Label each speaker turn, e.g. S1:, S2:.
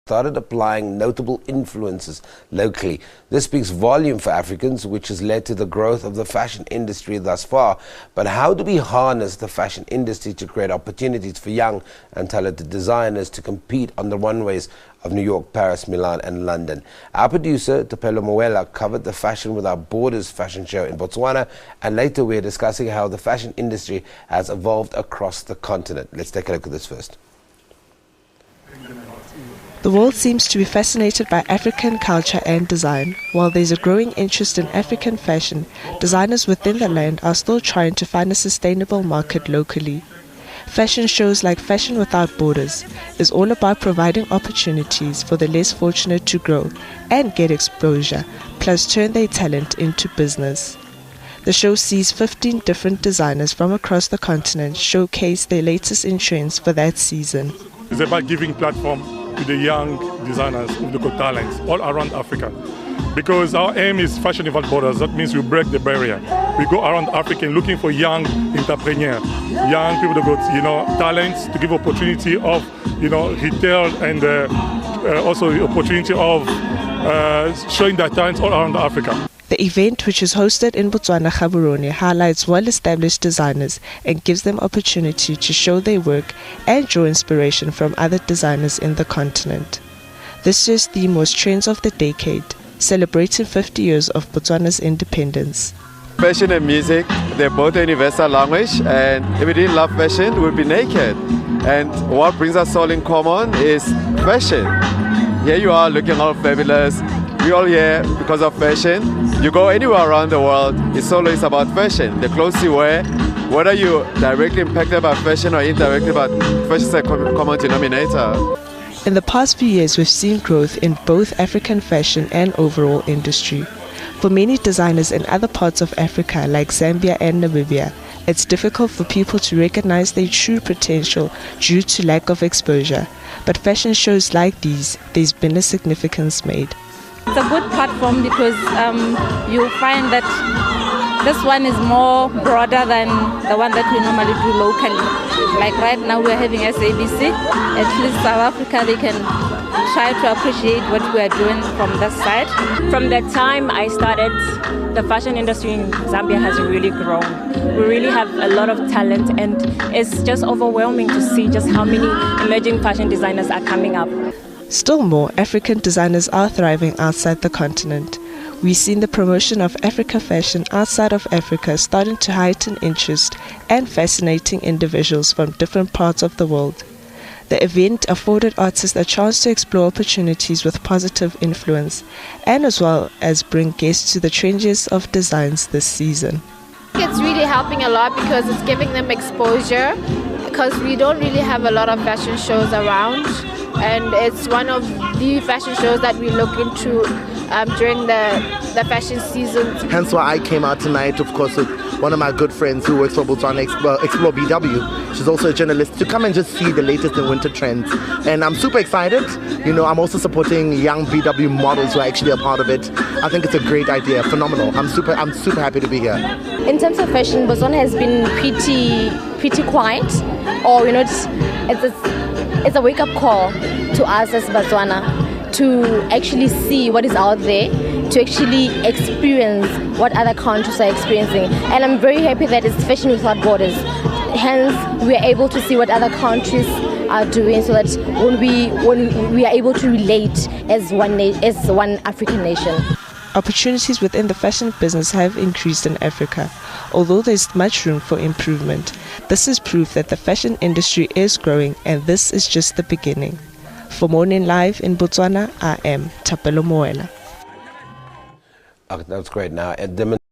S1: started applying notable influences locally. This speaks volume for Africans, which has led to the growth of the fashion industry thus far. But how do we harness the fashion industry to create opportunities for young and talented designers to compete on the runways of New York, Paris, Milan and London? Our producer, Tapelo Moela, covered the Fashion Without Borders fashion show in Botswana, and later we're discussing how the fashion industry has evolved across the continent. Let's take a look at this first.
S2: The world seems to be fascinated by African culture and design. While there's a growing interest in African fashion, designers within the land are still trying to find a sustainable market locally. Fashion shows like Fashion Without Borders is all about providing opportunities for the less fortunate to grow and get exposure, plus turn their talent into business. The show sees 15 different designers from across the continent showcase their latest in trends for that season.
S3: It's about giving platform to the young designers with the good talents all around Africa. Because our aim is Fashion Without Borders. That means we break the barrier. We go around Africa looking for young entrepreneurs, young people that got talents to give opportunity of retail and also the opportunity of showing their talents all around Africa.
S2: The event, which is hosted in Botswana, Gaborone, highlights well-established designers and gives them opportunity to show their work and draw inspiration from other designers in the continent. This year's theme was Trends of the Decade, celebrating 50 years of Botswana's independence.
S4: Fashion and music, they're both a universal language, and if we didn't love fashion, we'd be naked. And what brings us all in common is fashion. Here you are looking all fabulous. We're all here because of fashion. You go anywhere around the world, it's always about fashion. The clothes you wear, whether you're directly impacted by fashion or indirectly, but fashion is a common denominator.
S2: In the past few years, we've seen growth in both African fashion and overall industry. For many designers in other parts of Africa, like Zambia and Namibia, it's difficult for people to recognize their true potential due to lack of exposure. But fashion shows like these, there's been a significance made.
S5: It's a good platform because you'll find that this one is more broader than the one that we normally do locally. Like right now we're having SABC. At least South Africa, they can try to appreciate what we are doing from that side.
S6: From the time I started, the fashion industry in Zambia has really grown. We really have a lot of talent, and it's just overwhelming to see just how many emerging fashion designers are coming up.
S2: Still more African designers are thriving outside the continent. We've seen the promotion of Africa fashion outside of Africa starting to heighten interest and fascinating individuals from different parts of the world. The event afforded artists a chance to explore opportunities with positive influence, and as well as bring guests to the trendiest of designs this season.
S7: It's really helping a lot because it's giving them exposure, because we don't really have a lot of fashion shows around, and it's one of the fashion shows that we look into during the fashion season.
S8: Hence why I came out tonight, of course, with one of my good friends who works for Botswana Explore BW. She's also a journalist, to come and just see the latest in winter trends. And I'm super excited. I'm also supporting young BW models who are actually a part of it. I think it's a great idea, phenomenal. I'm super happy to be here.
S9: In terms of fashion, Botswana has been pretty quiet, or it's a wake-up call to us as Botswana to actually see what is out there, to actually experience what other countries are experiencing. And I'm very happy that it's Fashion Without Borders. Hence, we are able to see what other countries are doing, so that when we are able to relate as one African nation.
S2: Opportunities within the fashion business have increased in Africa, although there's much room for improvement. This is proof that the fashion industry is growing, and this is just the beginning. For Morning Live in Botswana, I am Tapelo Moela.
S1: That's great. Now,